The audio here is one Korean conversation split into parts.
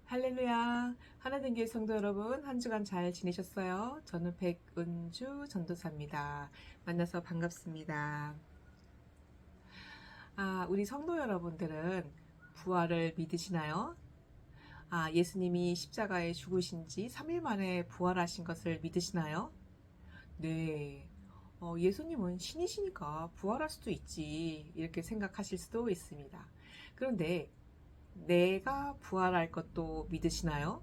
할렐루야. 하나된 교회 성도 여러분, 한 주간 잘 지내셨어요? 저는 백은주 전도사입니다. 만나서 반갑습니다. 우리 성도 여러분들은 부활을 믿으시나요? 예수님이 십자가에 죽으신 지 3일 만에 부활하신 것을 믿으시나요? 네. 예수님은 신이시니까 부활할 수도 있지. 이렇게 생각하실 수도 있습니다. 그런데 내가 부활할 것도 믿으시나요?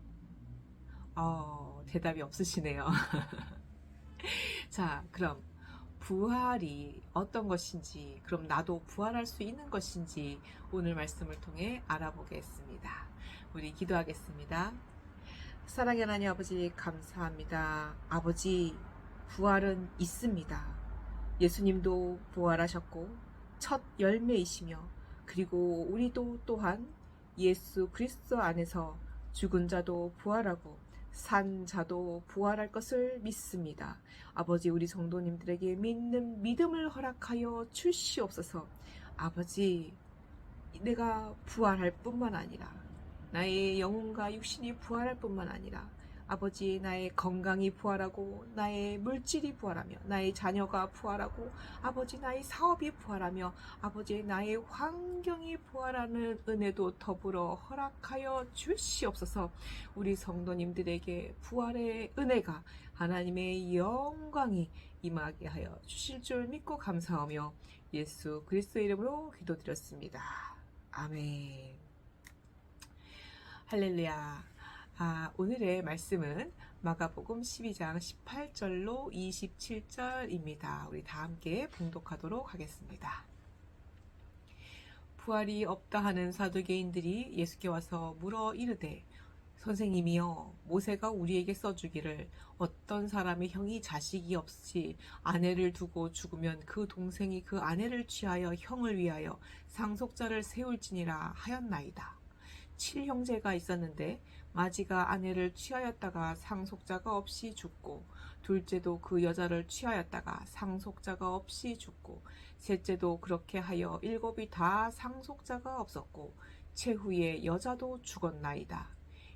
대답이 없으시네요. 자, 그럼 부활이 어떤 것인지, 그럼 나도 부활할 수 있는 것인지 오늘 말씀을 통해 알아보겠습니다. 우리 기도하겠습니다. 사랑의 하나님 아버지 감사합니다. 아버지, 부활은 있습니다. 예수님도 부활하셨고 첫 열매이시며, 그리고 우리도 또한 예수 그리스도 안에서 죽은 자도 부활하고 산 자도 부활할 것을 믿습니다. 아버지, 우리 성도님들에게 믿는 믿음을 허락하여 주시옵소서. 아버지, 내가 부활할 뿐만 아니라 나의 영혼과 육신이 부활할 뿐만 아니라 아버지, 나의 건강이 부활하고 나의 물질이 부활하며 나의 자녀가 부활하고 아버지, 나의 사업이 부활하며 아버지, 나의 환경이 부활하는 은혜도 더불어 허락하여 주시옵소서. 우리 성도님들에게 부활의 은혜가, 하나님의 영광이 임하게 하여 주실 줄 믿고 감사하며 예수 그리스도의 이름으로 기도드렸습니다. 아멘. 할렐루야. 오늘의 말씀은 마가복음 12장 18절로 27절입니다. 우리 다 함께 봉독하도록 하겠습니다. 부활이 없다 하는 사두개인들이 예수께 와서 물어 이르되, 선생님이여, 모세가 우리에게 써주기를 어떤 사람의 형이 자식이 없이 아내를 두고 죽으면 그 동생이 그 아내를 취하여 형을 위하여 상속자를 세울지니라 하였나이다. 7형제가 있었는데 마지가 아내를 취하였다가 상속자가 없이 죽고, 둘째도 그 여자를 취하였다가 상속자가 없이 죽고, 셋째도 그렇게 하여 일곱이 다 상속자가 없었고, 최후에 여자도 죽었나이다.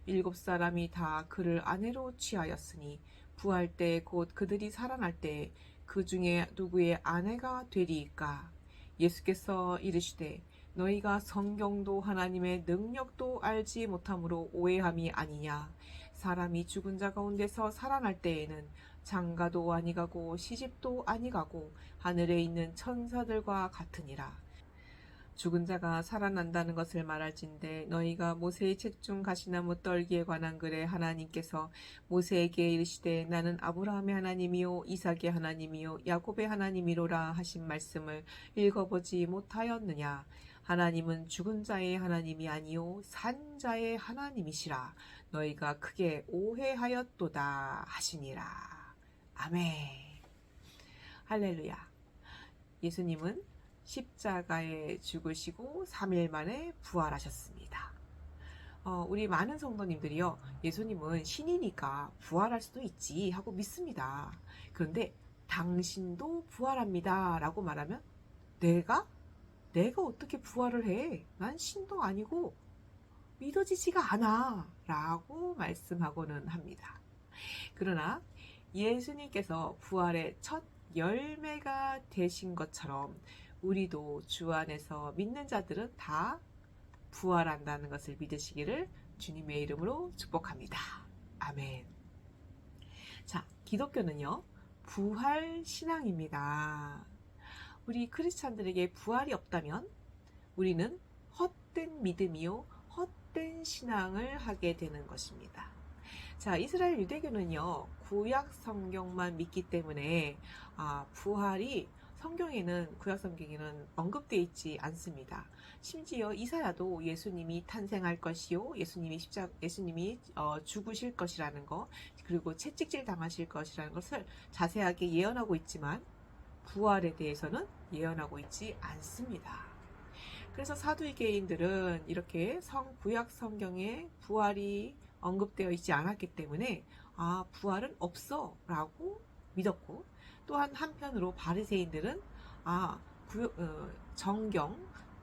7사람이 다 그를 아내로 취하였으니 부활 때 곧 그들이 살아날 때 그 중에 누구의 아내가 되리이까? 예수께서 이르시되, 너희가 성경도 하나님의 능력도 알지 못함으로 오해함이 아니냐. 사람이 죽은 자 가운데서 살아날 때에는 장가도 아니가고 시집도 아니가고 하늘에 있는 천사들과 같으니라. 죽은 자가 살아난다는 것을 말할진대 너희가 모세의 책 중 가시나무 떨기에 관한 글에 하나님께서 모세에게 이르시되 나는 아브라함의 하나님이요 이삭의 하나님이요 야곱의 하나님이로라 하신 말씀을 읽어보지 못하였느냐. 하나님은 죽은 자의 하나님이 아니요 산 자의 하나님이시라. 너희가 크게 오해하였도다 하시니라. 아멘. 할렐루야. 예수님은 십자가에 죽으시고 3일 만에 부활하셨습니다. 우리 많은 성도님들이요, 예수님은 신이니까 부활할 수도 있지 하고 믿습니다. 그런데 당신도 부활합니다 라고 말하면, 내가 어떻게 부활을 해? 난 신도 아니고 믿어지지가 않아 라고 말씀하고는 합니다. 그러나 예수님께서 부활의 첫 열매가 되신 것처럼 우리도 주 안에서 믿는 자들은 다 부활한다는 것을 믿으시기를 주님의 이름으로 축복합니다. 아멘. 자, 기독교는요, 부활 신앙입니다. 우리 크리스찬들에게 부활이 없다면 우리는 헛된 믿음이요, 헛된 신앙을 하게 되는 것입니다. 자, 이스라엘 유대교는요, 구약 성경만 믿기 때문에 부활이 구약 성경에는 언급되어 있지 않습니다. 심지어 이사야도 예수님이 탄생할 것이요, 예수님이 죽으실 것이라는 것, 그리고 채찍질 당하실 것이라는 것을 자세하게 예언하고 있지만 부활에 대해서는 예언하고 있지 않습니다. 그래서 사두개인들은 이렇게 구약 성경에 부활이 언급되어 있지 않았기 때문에 부활은 없어 라고 믿었고, 또한 한편으로 바리새인들은 정경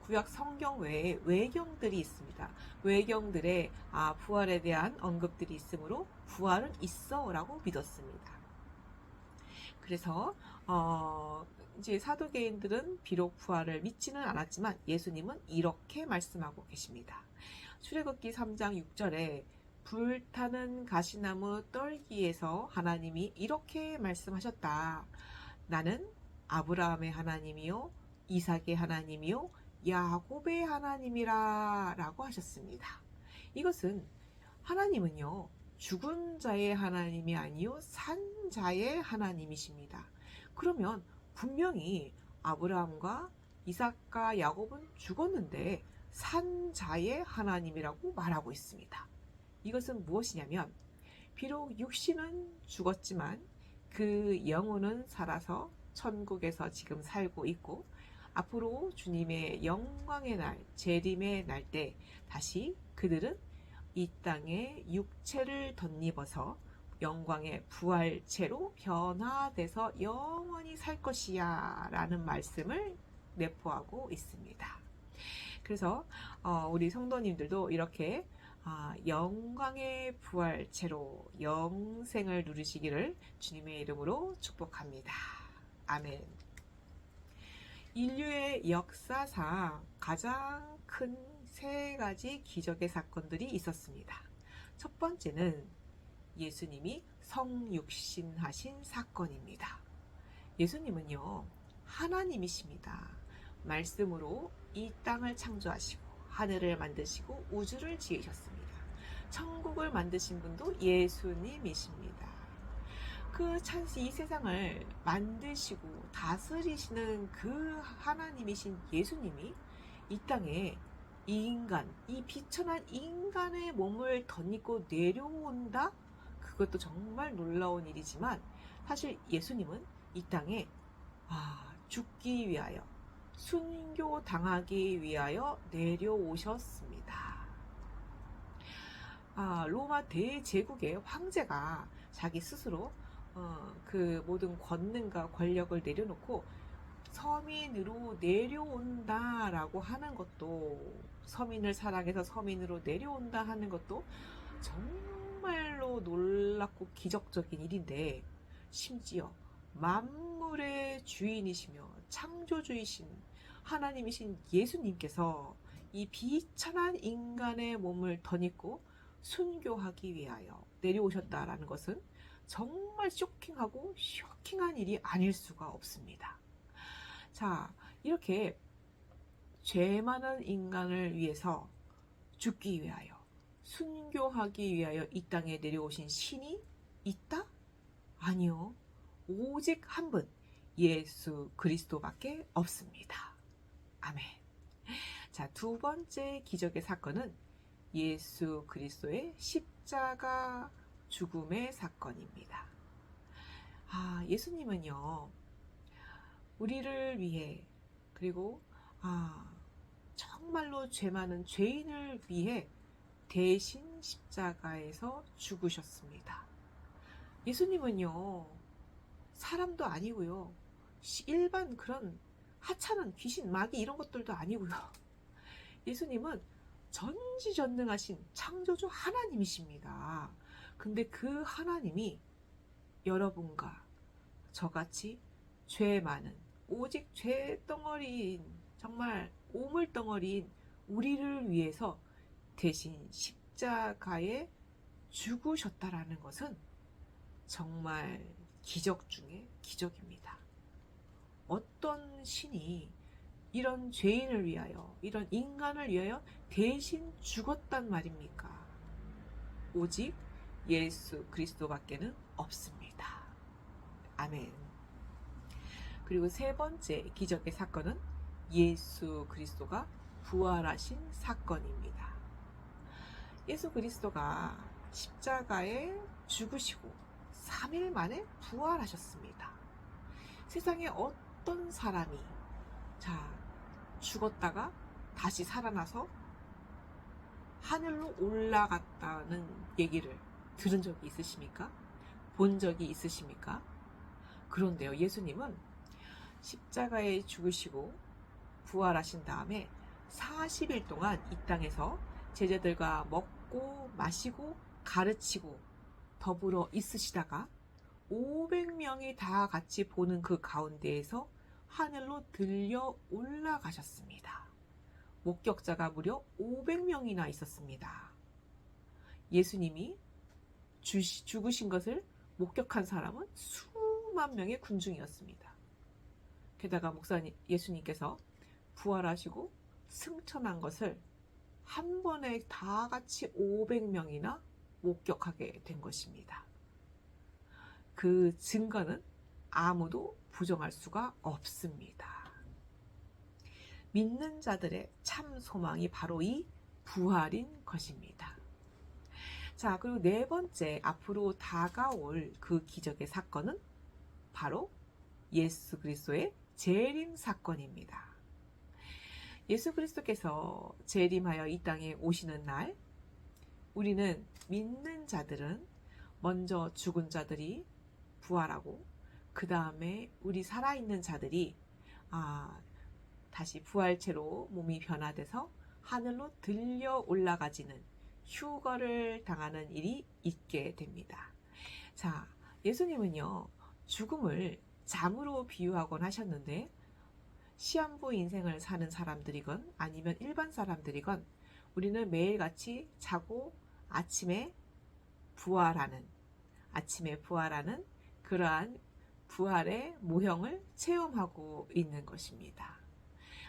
구약 성경 외에 외경들이 있습니다. 외경들의 부활에 대한 언급들이 있으므로 부활은 있어라고 믿었습니다. 그래서 이제 사도계인들은 비록 부활을 믿지는 않았지만 예수님은 이렇게 말씀하고 계십니다. 출애굽기 3장 6절에 불타는 가시나무 떨기에서 하나님이 이렇게 말씀하셨다. 나는 아브라함의 하나님이요 이삭의 하나님이요 야곱의 하나님이라 라고 하셨습니다. 이것은 하나님은요 죽은 자의 하나님이 아니요 산 자의 하나님이십니다. 그러면 분명히 아브라함과 이삭과 야곱은 죽었는데 산 자의 하나님이라고 말하고 있습니다. 이것은 무엇이냐면 비록 육신은 죽었지만 그 영혼은 살아서 천국에서 지금 살고 있고 앞으로 주님의 영광의 날, 재림의 날 때 다시 그들은 이 땅에 육체를 덧입어서 영광의 부활체로 변화돼서 영원히 살 것이야 라는 말씀을 내포하고 있습니다. 그래서 우리 성도님들도 이렇게 영광의 부활체로 영생을 누리시기를 주님의 이름으로 축복합니다. 아멘. 인류의 역사상 가장 큰 세 가지 기적의 사건들이 있었습니다. 첫 번째는 예수님이 성육신하신 사건입니다. 예수님은요, 하나님이십니다. 말씀으로 이 땅을 창조하시고 하늘을 만드시고 우주를 지으셨습니다. 천국을 만드신 분도 예수님이십니다. 이 세상을 만드시고 다스리시는 그 하나님이신 예수님이 이 땅에 이 비천한 인간의 몸을 덧입고 내려온다? 그것도 정말 놀라운 일이지만 사실 예수님은 이 땅에 죽기 위하여 순교당하기 위하여 내려오셨습니다. 로마 대제국의 황제가 자기 스스로 그 모든 권능과 권력을 내려놓고 서민으로 내려온다라고 하는 것도, 서민을 사랑해서 서민으로 내려온다 하는 것도 정말로 놀랍고 기적적인 일인데, 심지어 만물의 주인이시며 창조주이신 하나님이신 예수님께서 이 비천한 인간의 몸을 덧입고 순교하기 위하여 내려오셨다라는 것은 정말 쇼킹한 일이 아닐 수가 없습니다. 자, 이렇게 죄 많은 인간을 위해서 죽기 위하여 순교하기 위하여 이 땅에 내려오신 신이 있다? 아니요. 오직 한 분, 예수 그리스도밖에 없습니다. 아멘. 자, 두 번째 기적의 사건은 예수 그리스도의 십자가 죽음의 사건입니다. 예수님은요, 우리를 위해, 그리고 정말로 죄 많은 죄인을 위해 대신 십자가에서 죽으셨습니다. 예수님은요, 사람도 아니고요, 일반 그런 하찮은 귀신, 마귀 이런 것들도 아니고요. 예수님은 전지전능하신 창조주 하나님이십니다. 근데 그 하나님이 여러분과 저같이 죄 많은, 오직 죄덩어리인, 정말 오물덩어리인 우리를 위해서 대신 십자가에 죽으셨다라는 것은 정말 기적 중에 기적입니다. 어떤 신이 이런 죄인을 위하여, 이런 인간을 위하여 대신 죽었단 말입니까? 오직 예수 그리스도밖에는 없습니다. 아멘. 그리고 세 번째 기적의 사건은 예수 그리스도가 부활하신 사건입니다. 예수 그리스도가 십자가에 죽으시고 3일 만에 부활하셨습니다. 세상에 어떤 사람이 죽었다가 다시 살아나서 하늘로 올라갔다는 얘기를 들은 적이 있으십니까? 본 적이 있으십니까? 그런데요, 예수님은 십자가에 죽으시고 부활하신 다음에 40일 동안 이 땅에서 제자들과 먹고 마시고 가르치고 더불어 있으시다가 500명이 다 같이 보는 그 가운데에서 하늘로 들려 올라가셨습니다. 목격자가 무려 500명이나 있었습니다. 예수님이 죽으신 것을 목격한 사람은 수만 명의 군중이었습니다. 게다가 예수님께서 부활하시고 승천한 것을 한 번에 다 같이 500명이나 목격하게 된 것입니다. 그 증거는 아무도 부정할 수가 없습니다. 믿는 자들의 참 소망이 바로 이 부활인 것입니다. 자, 그리고 네 번째, 앞으로 다가올 그 기적의 사건은 바로 예수 그리스도의 재림 사건입니다. 예수 그리스도께서 재림하여 이 땅에 오시는 날, 우리는 믿는 자들은 먼저 죽은 자들이 부활하고 그 다음에 우리 살아있는 자들이 다시 부활체로 몸이 변화돼서 하늘로 들려 올라가지는 휴거를 당하는 일이 있게 됩니다. 자, 예수님은요, 죽음을 잠으로 비유하곤 하셨는데, 시한부 인생을 사는 사람들이건 아니면 일반 사람들이건 우리는 매일같이 자고 아침에 부활하는 그러한 부활의 모형을 체험하고 있는 것입니다.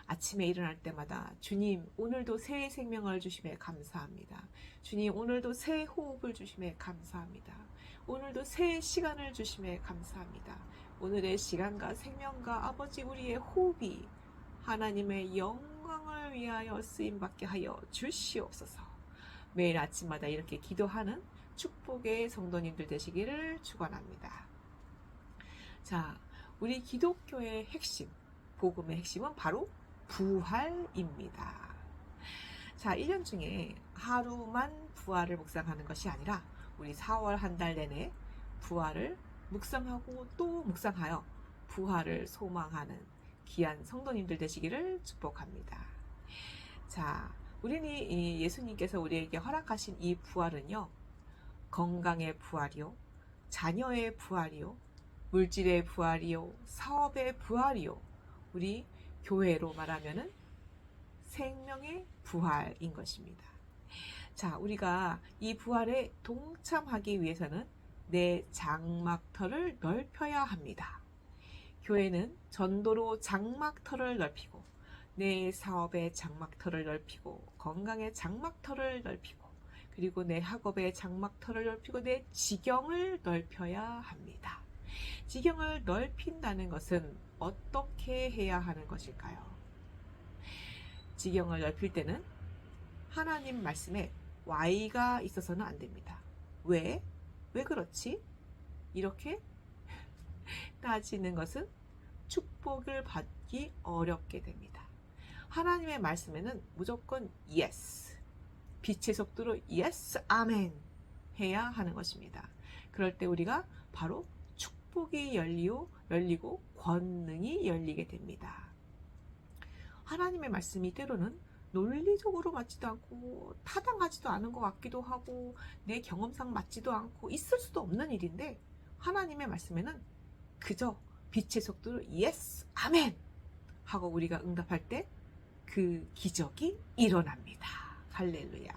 아침에 일어날 때마다 주님, 오늘도 새 생명을 주심에 감사합니다. 주님, 오늘도 새 호흡을 주심에 감사합니다. 오늘도 새 시간을 주심에 감사합니다. 오늘의 시간과 생명과 아버지 우리의 호흡이 하나님의 영광을 위하여 쓰임받게 하여 주시옵소서. 매일 아침마다 이렇게 기도하는 축복의 성도님들 되시기를 축원합니다. 자, 우리 기독교의 핵심, 복음의 핵심은 바로 부활입니다. 자, 1년 중에 하루만 부활을 묵상하는 것이 아니라 우리 4월 한 달 내내 부활을 묵상하고 또 묵상하여 부활을 소망하는 귀한 성도님들 되시기를 축복합니다. 자, 우리는 예수님께서 우리에게 허락하신 이 부활은요, 건강의 부활이요, 자녀의 부활이요, 물질의 부활이요, 사업의 부활이요, 우리 교회로 말하면은 생명의 부활인 것입니다. 자, 우리가 이 부활에 동참하기 위해서는 내 장막터를 넓혀야 합니다. 교회는 전도로 장막터를 넓히고, 내 사업의 장막터를 넓히고, 건강의 장막터를 넓히고, 그리고 내 학업의 장막터를 넓히고, 내 지경을 넓혀야 합니다. 지경을 넓힌다는 것은 어떻게 해야 하는 것일까요? 지경을 넓힐 때는 하나님 말씀에 Y가 있어서는 안 됩니다. 왜 그렇지? 이렇게 따지는 것은 축복을 받기 어렵게 됩니다. 하나님의 말씀에는 무조건 yes, 빛의 속도로 yes, 아멘 해야 하는 것입니다. 그럴 때 우리가 바로 축복이 열리고 권능이 열리게 됩니다. 하나님의 말씀이 때로는 논리적으로 맞지도 않고 타당하지도 않은 것 같기도 하고 내 경험상 맞지도 않고 있을 수도 없는 일인데, 하나님의 말씀에는 그저 빛의 속도로 yes, 아멘 하고 우리가 응답할 때 그 기적이 일어납니다. 할렐루야.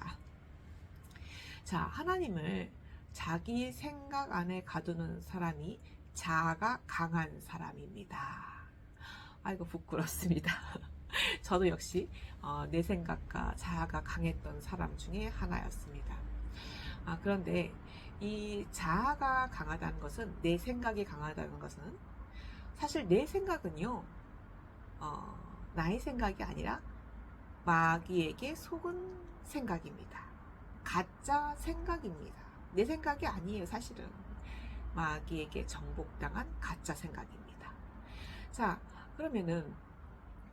자, 하나님을 자기 생각 안에 가두는 사람이 자아가 강한 사람입니다. 아이고 부끄럽습니다. 저도 역시 내 생각과 자아가 강했던 사람 중에 하나였습니다. 그런데 이 자아가 강하다는 것은, 내 생각이 강하다는 것은, 사실 내 생각은요, 나의 생각이 아니라 마귀에게 속은 생각입니다. 가짜 생각입니다. 내 생각이 아니에요. 사실은 마귀에게 정복당한 가짜 생각입니다. 자, 그러면은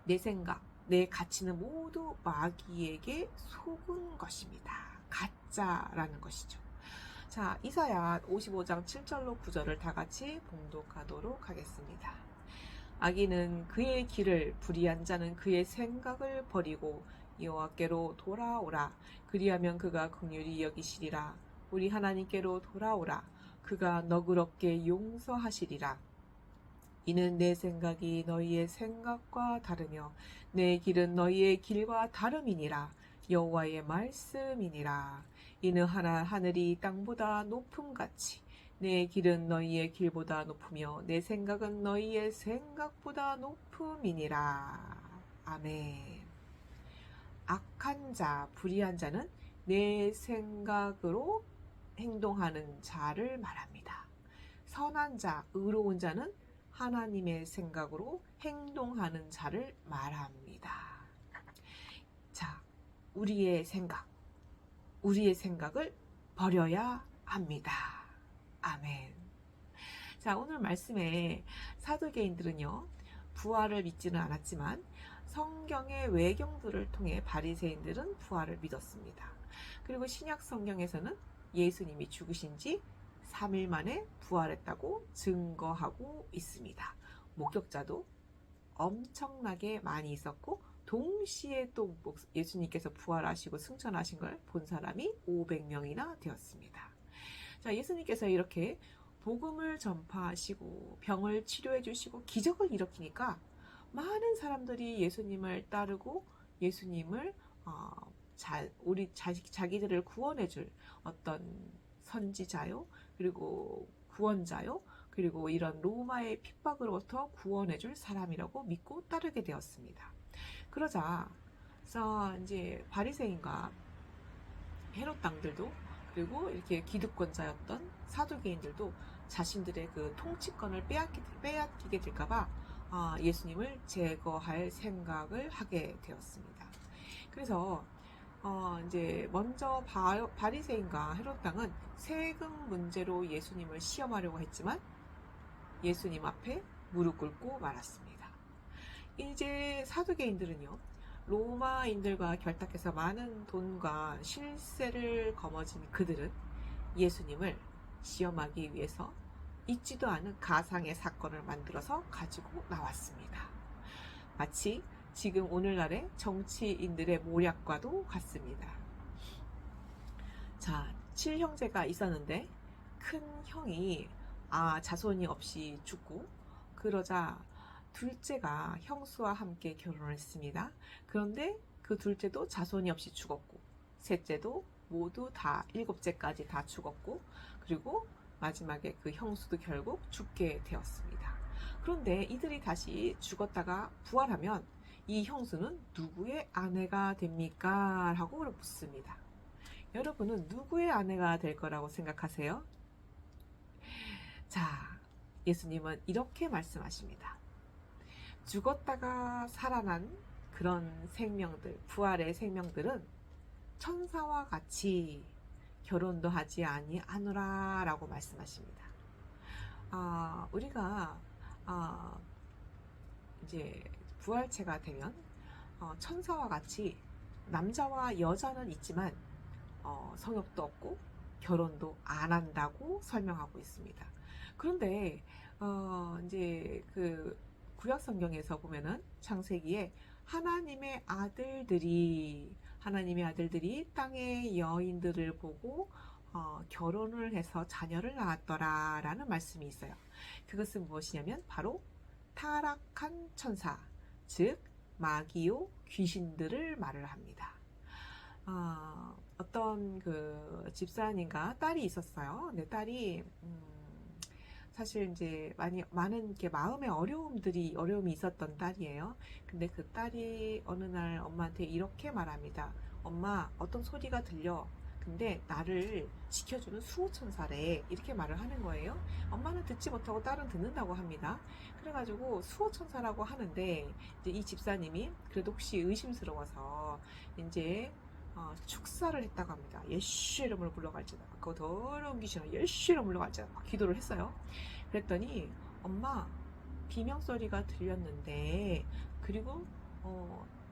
내 생각, 내 가치는 모두 마귀에게 속은 것입니다. 가짜라는 것이죠. 자, 이사야 55장 7절로 9절을 다 같이 봉독하도록 하겠습니다. 악인은 그의 길을, 불의한 자는 그의 생각을 버리고 여호와께로 돌아오라. 그리하면 그가 긍휼히 여기시리라. 우리 하나님께로 돌아오라. 그가 너그럽게 용서하시리라. 이는 내 생각이 너희의 생각과 다르며 내 길은 너희의 길과 다름이니라. 여호와의 말씀이니라. 이는 하늘이 땅보다 높음같이 내 길은 너희의 길보다 높으며 내 생각은 너희의 생각보다 높음이니라. 아멘. 악한 자, 불의한 자는 내 생각으로 행동하는 자를 말합니다. 선한 자, 의로운 자는 하나님의 생각으로 행동하는 자를 말합니다. 자, 우리의 생각을 버려야 합니다. 아멘. 자, 오늘 말씀에 사두개인들은요, 부활을 믿지는 않았지만 성경의 외경들을 통해 바리새인들은 부활을 믿었습니다. 그리고 신약 성경에서는 예수님이 죽으신 지 3일 만에 부활했다고 증거하고 있습니다. 목격자도 엄청나게 많이 있었고 동시에 또 예수님께서 부활하시고 승천하신 걸 본 사람이 500명이나 되었습니다. 자, 예수님께서 이렇게 복음을 전파하시고 병을 치료해 주시고 기적을 일으키니까 많은 사람들이 예수님을 따르고 예수님을 자기들을 구원해 줄 어떤 선지자요, 그리고 구원자요, 그리고 이런 로마의 핍박으로부터 구원해 줄 사람이라고 믿고 따르게 되었습니다. 그러자 이제 바리새인과 헤롯 당들도, 그리고 이렇게 기득권자였던 사두개인들도 자신들의 그 통치권을 빼앗기게 될까봐 예수님을 제거할 생각을 하게 되었습니다. 그래서 이제 먼저 바리새인과 헤롯 당은 세금 문제로 예수님을 시험하려고 했지만 예수님 앞에 무릎 꿇고 말았습니다. 이제 사두개인들은요, 로마인들과 결탁해서 많은 돈과 실세를 거머쥔 그들은 예수님을 시험하기 위해서 있지도 않은 가상의 사건을 만들어서 가지고 나왔습니다. 마치 지금 오늘날의 정치인들의 모략과도 같습니다. 자, 7형제가 있었는데 큰 형이 자손이 없이 죽고, 그러자 둘째가 형수와 함께 결혼을 했습니다. 그런데 그 둘째도 자손이 없이 죽었고, 셋째도 모두 다 7째까지 다 죽었고, 그리고 마지막에 그 형수도 결국 죽게 되었습니다. 그런데 이들이 다시 죽었다가 부활하면 이 형수는 누구의 아내가 됩니까? 라고 묻습니다. 여러분은 누구의 아내가 될 거라고 생각하세요? 자, 예수님은 이렇게 말씀하십니다. 죽었다가 살아난 그런 생명들, 부활의 생명들은 천사와 같이 결혼도 하지 아니하노라 라고 말씀하십니다. 우리가 이제 부활체가 되면 천사와 같이 남자와 여자는 있지만 성욕도 없고 결혼도 안 한다고 설명하고 있습니다. 그런데 이제 그 구약 성경에서 보면은 창세기에 하나님의 아들들이 땅의 여인들을 보고 결혼을 해서 자녀를 낳았더라 라는 말씀이 있어요. 그것은 무엇이냐면 바로 타락한 천사, 즉 마귀요 귀신들을 말을 합니다. 어떤 그 집사님과 딸이 있었어요. 근데 딸이 사실 이제 많은 이렇게 마음의 어려움이 있었던 딸이에요. 근데 그 딸이 어느 날 엄마한테 이렇게 말합니다. 엄마, 어떤 소리가 들려. 근데 나를 지켜주는 수호천사래. 이렇게 말을 하는 거예요. 엄마는 듣지 못하고 딸은 듣는다고 합니다. 그래가지고 수호천사라고 하는데 이제 이 집사님이 그래도 혹시 의심스러워서 이제 축사를 했다고 합니다. 예수 이름으로 물러갈지다. 그 더러운 귀신아 예수 이름으로 물러갈지다. 막 기도를 했어요. 그랬더니 엄마, 비명소리가 들렸는데, 그리고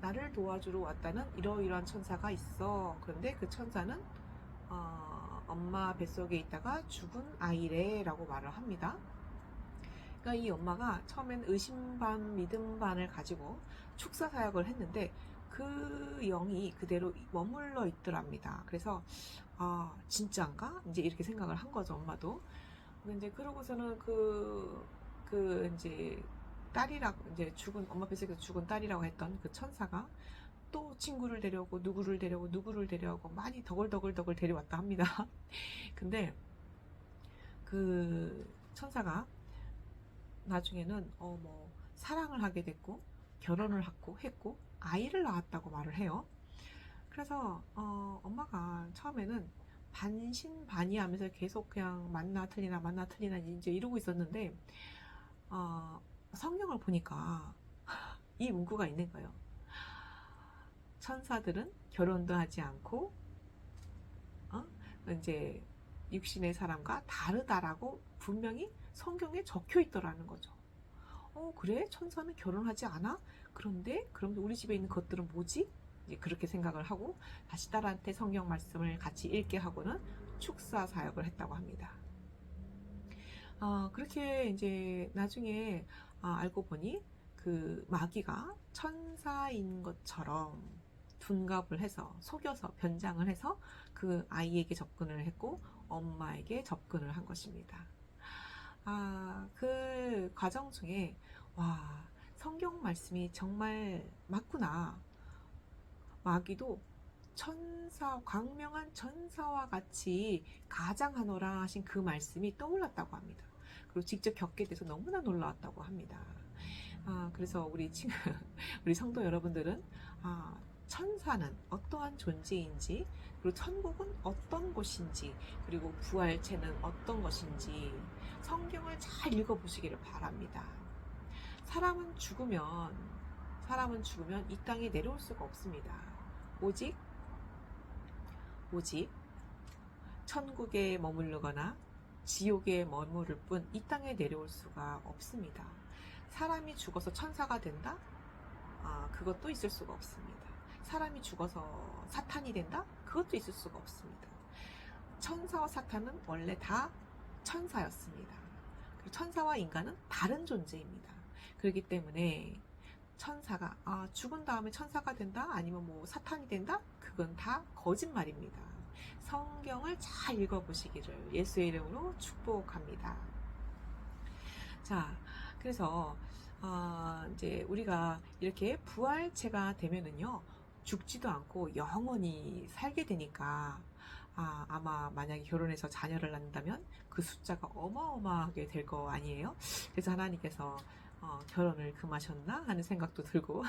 나를 도와주러 왔다는 이러이러한 천사가 있어. 그런데 그 천사는 엄마 뱃속에 있다가 죽은 아이래 라고 말을 합니다. 그러니까 이 엄마가 처음엔 의심 반 믿음 반을 가지고 축사 사역을 했는데 그 영이 그대로 머물러 있더랍니다. 그래서 아 진짜인가? 이제 이렇게 생각을 한 거죠, 엄마도. 근데 그러고서는 그 이제 딸이라고 이제 죽은 엄마 뱃속에서 죽은 딸이라고 했던 그 천사가 또 친구를 데려오고 누구를 데려오고 많이 덕을 데려왔다 합니다. 근데 그 천사가 나중에는 뭐 사랑을 하게 됐고 결혼을 했고 아이를 낳았다고 말을 해요. 그래서 엄마가 처음에는 반신반의하면서 계속 그냥 맞나 틀리나 이제 이러고 있었는데 성경을 보니까 이 문구가 있는 거예요. 천사들은 결혼도 하지 않고 이제 육신의 사람과 다르다라고 분명히 성경에 적혀 있더라는 거죠. 그래? 천사는 결혼하지 않아? 그런데 그럼 우리 집에 있는 것들은 뭐지? 이제 그렇게 생각을 하고 다시 딸한테 성경 말씀을 같이 읽게 하고는 축사 사역을 했다고 합니다. 그렇게 이제 나중에 알고 보니 그 마귀가 천사인 것처럼 둔갑을 해서 속여서 변장을 해서 그 아이에게 접근을 했고 엄마에게 접근을 한 것입니다. 그 과정 중에 와 성경 말씀이 정말 맞구나. 마귀도 광명한 천사와 같이 가장하노라 하신 그 말씀이 떠올랐다고 합니다. 그리고 직접 겪게 돼서 너무나 놀라웠다고 합니다. 그래서 우리 성도 여러분들은 천사는 어떠한 존재인지, 그리고 천국은 어떤 곳인지, 그리고 부활체는 어떤 것인지 성경을 잘 읽어보시기를 바랍니다. 사람은 죽으면 이 땅에 내려올 수가 없습니다. 오직 천국에 머무르거나 지옥에 머무를 뿐 이 땅에 내려올 수가 없습니다. 사람이 죽어서 천사가 된다? 그것도 있을 수가 없습니다. 사람이 죽어서 사탄이 된다? 그것도 있을 수가 없습니다. 천사와 사탄은 원래 다 천사였습니다. 그리고 천사와 인간은 다른 존재입니다. 그렇기 때문에 천사가 죽은 다음에 천사가 된다? 아니면 뭐 사탄이 된다? 그건 다 거짓말입니다. 성경을 잘 읽어보시기를 예수의 이름으로 축복합니다. 자, 그래서 이제 우리가 이렇게 부활체가 되면은요 죽지도 않고 영원히 살게 되니까 아마 만약에 결혼해서 자녀를 낳는다면 그 숫자가 어마어마하게 될 거 아니에요? 그래서 하나님께서 결혼을 금하셨나 하는 생각도 들고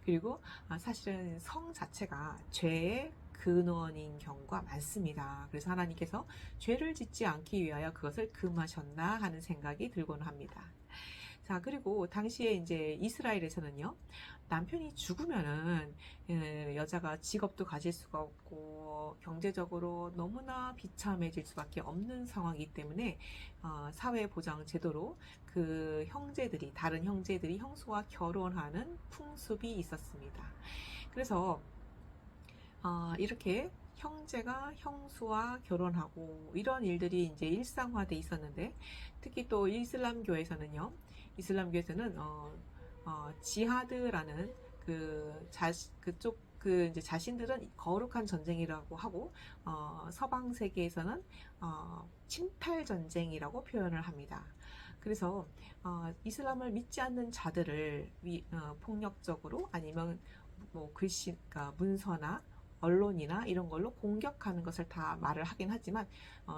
그리고 사실은 성 자체가 죄의 근원인 경우가 많습니다. 그래서 하나님께서 죄를 짓지 않기 위하여 그것을 금하셨나 하는 생각이 들곤 합니다. 자, 그리고 당시에 이제 이스라엘에서는요, 남편이 죽으면은 여자가 직업도 가질 수가 없고 경제적으로 너무나 비참해질 수밖에 없는 상황이기 때문에 사회보장 제도로 그 다른 형제들이 형수와 결혼하는 풍습이 있었습니다. 그래서 이렇게 형제가 형수와 결혼하고 이런 일들이 이제 일상화돼 있었는데, 특히 또 이슬람교에서는 지하드라는 이제 자신들은 거룩한 전쟁이라고 하고 서방 세계에서는 침탈 전쟁이라고 표현을 합니다. 그래서 이슬람을 믿지 않는 자들을 폭력적으로 아니면 뭐 그러니까 문서나 언론이나 이런 걸로 공격하는 것을 다 말을 하긴 하지만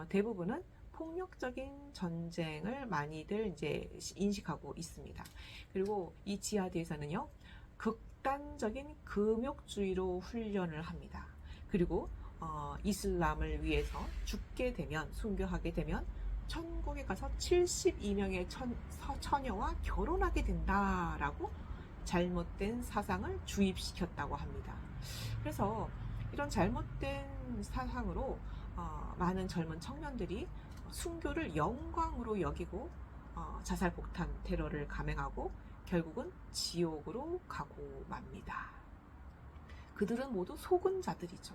대부분은 폭력적인 전쟁을 많이들 이제 인식하고 있습니다. 그리고 이 지하드에서는요, 극단적인 금욕주의로 훈련을 합니다. 그리고 이슬람을 위해서 순교하게 되면 천국에 가서 72명의 처녀와 결혼하게 된다라고 잘못된 사상을 주입시켰다고 합니다. 그래서 이런 잘못된 사상으로 많은 젊은 청년들이 순교를 영광으로 여기고 자살폭탄 테러를 감행하고 결국은 지옥으로 가고 맙니다. 그들은 모두 속은 자들이죠.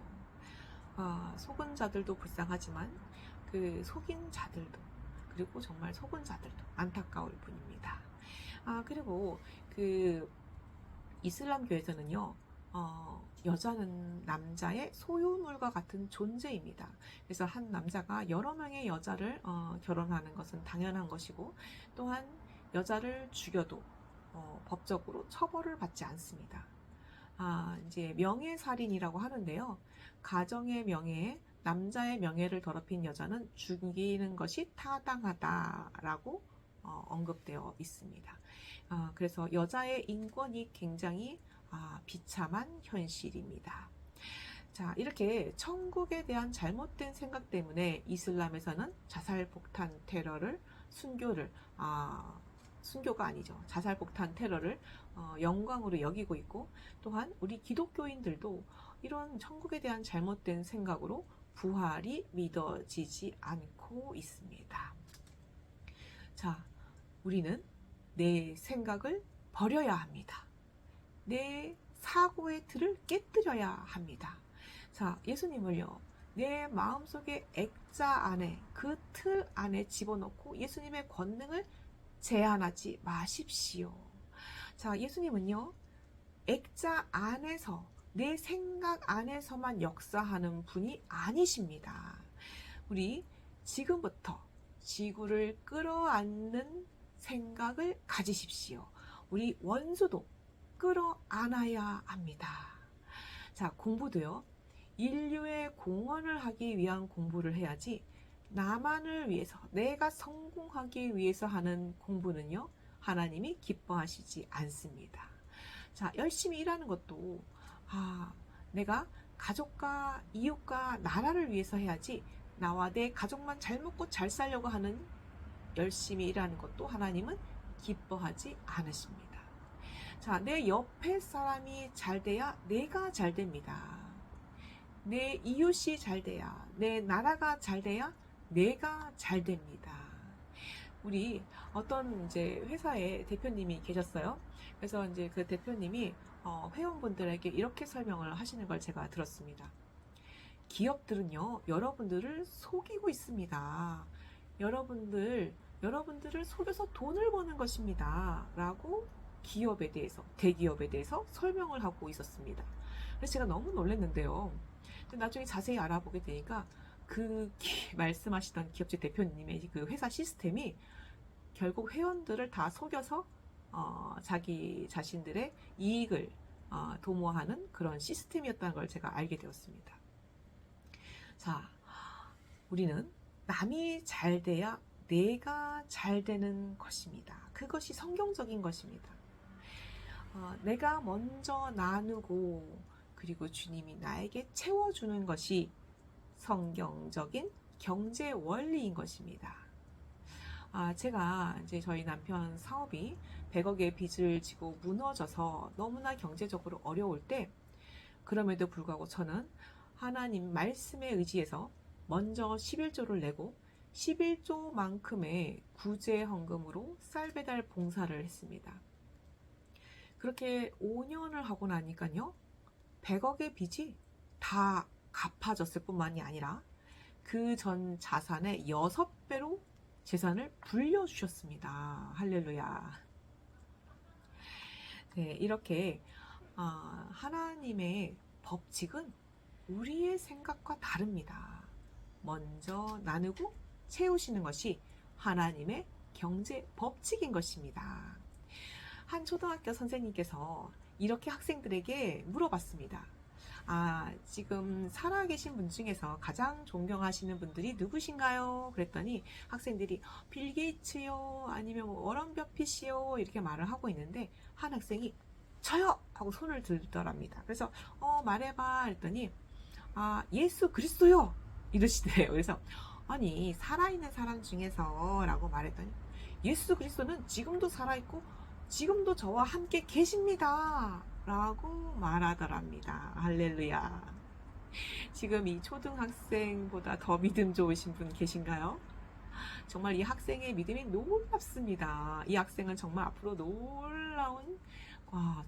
속은 자들도 불쌍하지만 그 속인 자들도, 그리고 정말 속은 자들도 안타까울 뿐입니다. 그리고 그 이슬람교에서는요, 여자는 남자의 소유물과 같은 존재입니다. 그래서 한 남자가 여러 명의 여자를 결혼하는 것은 당연한 것이고, 또한 여자를 죽여도 법적으로 처벌을 받지 않습니다. 이제 명예살인이라고 하는데요. 가정의 명예에 남자의 명예를 더럽힌 여자는 죽이는 것이 타당하다라고 언급되어 있습니다. 그래서 여자의 인권이 굉장히 비참한 현실입니다. 자, 이렇게 천국에 대한 잘못된 생각 때문에 이슬람에서는 자살폭탄 테러를 순교가 아니죠. 자살폭탄 테러를 영광으로 여기고 있고, 또한 우리 기독교인들도 이런 천국에 대한 잘못된 생각으로 부활이 믿어지지 않고 있습니다. 자, 우리는 내 생각을 버려야 합니다. 내 사고의 틀을 깨뜨려야 합니다. 자, 예수님을요, 내 마음속의 액자 안에, 그 틀 안에 집어넣고 예수님의 권능을 제한하지 마십시오. 자, 예수님은요, 액자 안에서, 내 생각 안에서만 역사하는 분이 아니십니다. 우리 지금부터 지구를 끌어안는 생각을 가지십시오. 우리 원수도 끌어안아야 합니다. 자, 공부도요, 인류의 공헌을 하기 위한 공부를 해야지, 나만을 위해서, 내가 성공하기 위해서 하는 공부는요, 하나님이 기뻐하시지 않습니다. 자, 열심히 일하는 것도 내가 가족과 이웃과 나라를 위해서 해야지, 나와 내 가족만 잘 먹고 잘 살려고 하는 열심히 일하는 것도 하나님은 기뻐하지 않으십니다. 자, 내 옆에 사람이 잘 돼야 내가 잘 됩니다. 내 이웃이 잘 돼야, 내 나라가 잘 돼야 내가 잘 됩니다. 우리 어떤 이제 회사에 대표님이 계셨어요. 그래서 이제 그 대표님이 회원분들에게 이렇게 설명을 하시는 걸 제가 들었습니다. 기업들은요, 여러분들을 속이고 있습니다. 여러분들을 속여서 돈을 버는 것입니다. 라고 기업에 대해서, 대기업에 대해서 설명을 하고 있었습니다. 그래서 제가 너무 놀랐는데요. 나중에 자세히 알아보게 되니까 말씀하시던 기업체 대표님의 그 회사 시스템이 결국 회원들을 다 속여서 자기 자신들의 이익을 도모하는 그런 시스템이었다는 걸 제가 알게 되었습니다. 자, 우리는 남이 잘 돼야 내가 잘 되는 것입니다. 그것이 성경적인 것입니다. 내가 먼저 나누고, 그리고 주님이 나에게 채워주는 것이 성경적인 경제 원리인 것입니다. 제가 이제 저희 남편 사업이 100억의 빚을 지고 무너져서 너무나 경제적으로 어려울 때, 그럼에도 불구하고 저는 하나님 말씀에 의지해서 먼저 11조를 내고 11조만큼의 구제 헌금으로 쌀 배달 봉사를 했습니다. 그렇게 5년을 하고 나니까요, 100억의 빚이 다 갚아졌을 뿐만이 아니라 그 전 자산의 6배로 재산을 불려주셨습니다. 할렐루야. 네, 이렇게 하나님의 법칙은 우리의 생각과 다릅니다. 먼저 나누고 채우시는 것이 하나님의 경제 법칙인 것입니다. 한 초등학교 선생님께서 이렇게 학생들에게 물어봤습니다. 지금 살아계신 분 중에서 가장 존경하시는 분들이 누구신가요? 그랬더니 학생들이 빌 게이츠요, 아니면 워런 버핏이요, 이렇게 말을 하고 있는데, 한 학생이 저요! 하고 손을 들더랍니다. 그래서 말해봐 했더니 예수 그리스도요! 이러시더래요. 그래서 아니, 살아있는 사람 중에서 라고 말했더니, 예수 그리스도는 지금도 살아있고 지금도 저와 함께 계십니다 라고 말하더랍니다. 할렐루야. 지금 이 초등학생보다 더 믿음 좋으신 분 계신가요? 정말 이 학생의 믿음이 놀랍습니다. 이 학생은 정말 앞으로 놀라운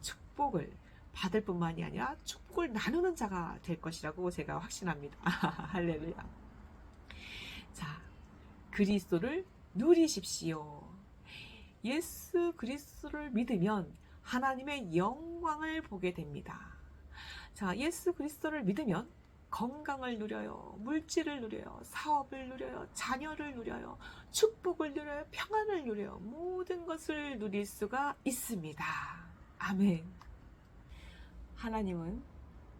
축복을 받을 뿐만이 아니라 축복을 나누는 자가 될 것이라고 제가 확신합니다. 할렐루야. 자, 그리스도를 누리십시오. 예수 그리스도를 믿으면 하나님의 영광을 보게 됩니다. 자, 예수 그리스도를 믿으면 건강을 누려요. 물질을 누려요. 사업을 누려요. 자녀를 누려요. 축복을 누려요. 평안을 누려요. 모든 것을 누릴 수가 있습니다. 아멘. 하나님은,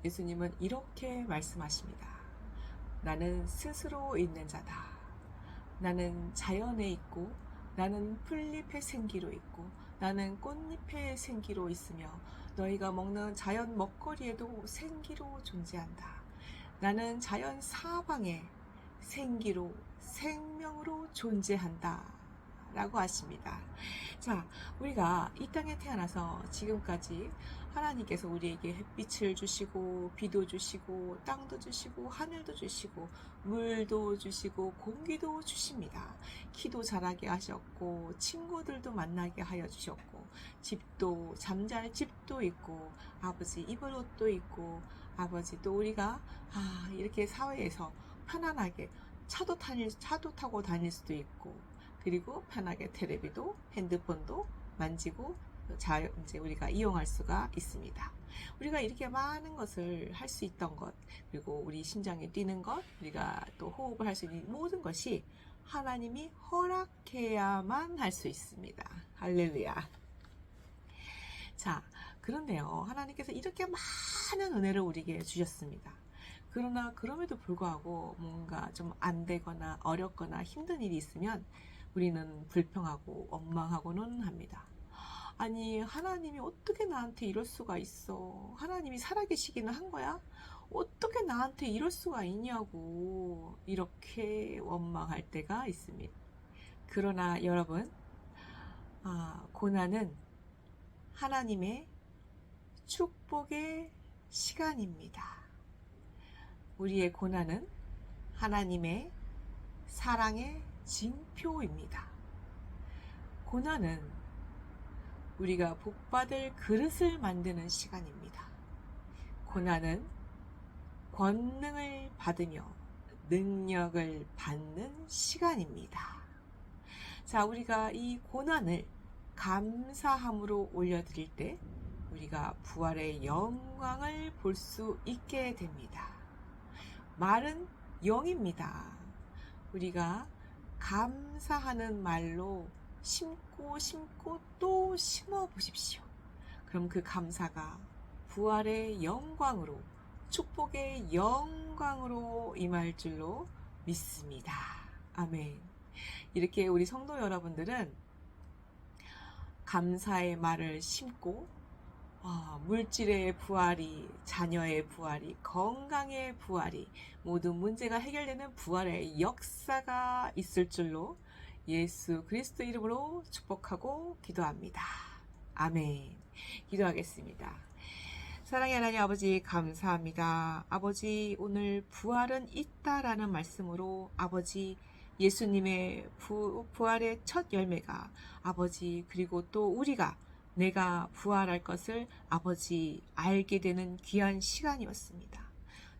예수님은 이렇게 말씀하십니다. 나는 스스로 있는 자다. 나는 자연에 있고, 나는 풀잎의 생기로 있고, 나는 꽃잎의 생기로 있으며, 너희가 먹는 자연 먹거리에도 생기로 존재한다. 나는 자연 사방에 생기로, 생명으로 존재한다. 라고 하십니다. 자, 우리가 이 땅에 태어나서 지금까지 하나님께서 우리에게 햇빛을 주시고, 비도 주시고, 땅도 주시고, 하늘도 주시고, 물도 주시고, 공기도 주십니다. 키도 자라게 하셨고, 친구들도 만나게 하여 주셨고, 집도, 잠잘 집도 있고, 아버지 입을 옷도 있고, 아버지 또 우리가 이렇게 사회에서 편안하게 차도 타고 다닐 수도 있고, 그리고 편하게 텔레비도, 핸드폰도 만지고 이제 우리가 이용할 수가 있습니다. 우리가 이렇게 많은 것을 할 수 있던 것, 그리고 우리 심장이 뛰는 것, 우리가 또 호흡을 할 수 있는 모든 것이 하나님이 허락해야만 할 수 있습니다. 할렐루야. 자, 그런데요, 하나님께서 이렇게 많은 은혜를 우리에게 주셨습니다. 그러나 그럼에도 불구하고 뭔가 좀 안 되거나 어렵거나 힘든 일이 있으면 우리는 불평하고 원망하고는 합니다. 아니, 하나님이 어떻게 나한테 이럴 수가 있어? 하나님이 살아계시기는 한 거야? 어떻게 나한테 이럴 수가 있냐고 이렇게 원망할 때가 있습니다. 그러나 여러분, 고난은 하나님의 축복의 시간입니다. 우리의 고난은 하나님의 사랑의 징표입니다. 고난은 우리가 복받을 그릇을 만드는 시간입니다. 고난은 권능을 받으며 능력을 받는 시간입니다. 자, 우리가 이 고난을 감사함으로 올려드릴 때 우리가 부활의 영광을 볼 수 있게 됩니다. 말은 영입니다. 우리가 감사하는 말로 심고 또 심어 보십시오. 그럼 그 감사가 부활의 영광으로, 축복의 영광으로 임할 줄로 믿습니다. 아멘. 이렇게 우리 성도 여러분들은 감사의 말을 심고 물질의 부활이, 자녀의 부활이, 건강의 부활이, 모든 문제가 해결되는 부활의 역사가 있을 줄로 예수 그리스도 이름으로 축복하고 기도합니다. 아멘. 기도하겠습니다. 사랑의 하나님 아버지, 감사합니다. 아버지, 오늘 부활은 있다라는 말씀으로 아버지, 예수님의 부활의 첫 열매가 아버지, 그리고 또 우리가 내가 부활할 것을 아버지 알게 되는 귀한 시간이었습니다.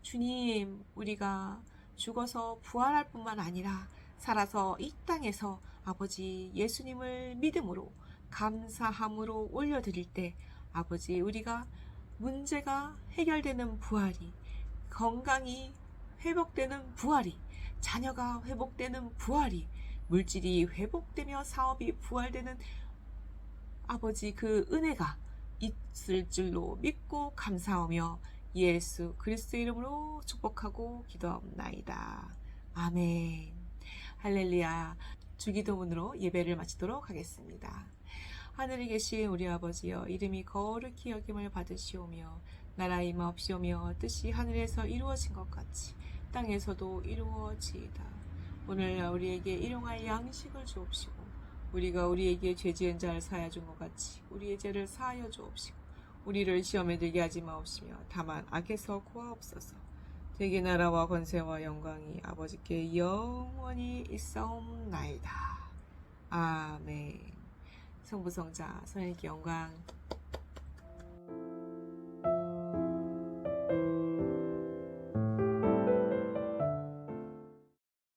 주님, 우리가 죽어서 부활할 뿐만 아니라 살아서 이 땅에서 아버지 예수님을 믿음으로 감사함으로 올려드릴 때 아버지, 우리가 문제가 해결되는 부활이, 건강이 회복되는 부활이, 자녀가 회복되는 부활이, 물질이 회복되며 사업이 부활되는 아버지 그 은혜가 있을 줄로 믿고 감사하며 예수 그리스도 이름으로 축복하고 기도하옵나이다. 아멘. 할렐루야. 주기도문으로 예배를 마치도록 하겠습니다. 하늘에 계신 우리 아버지여, 이름이 거룩히 여김을 받으시오며 나라의 임하옵시오며 뜻이 하늘에서 이루어진 것 같이 땅에서도 이루어지이다. 오늘 우리에게 일용할 양식을 주옵시고 우리가 우리에게 죄 지은 자를 사하여 준 것 같이 우리의 죄를 사하여 주옵시고 우리를 시험에 들게 하지 마옵시며 다만 악에서 구하옵소서. 되게 나라와 권세와 영광이 아버지께 영원히 있사옵나이다. 아멘. 성부 성자 성령께 영광.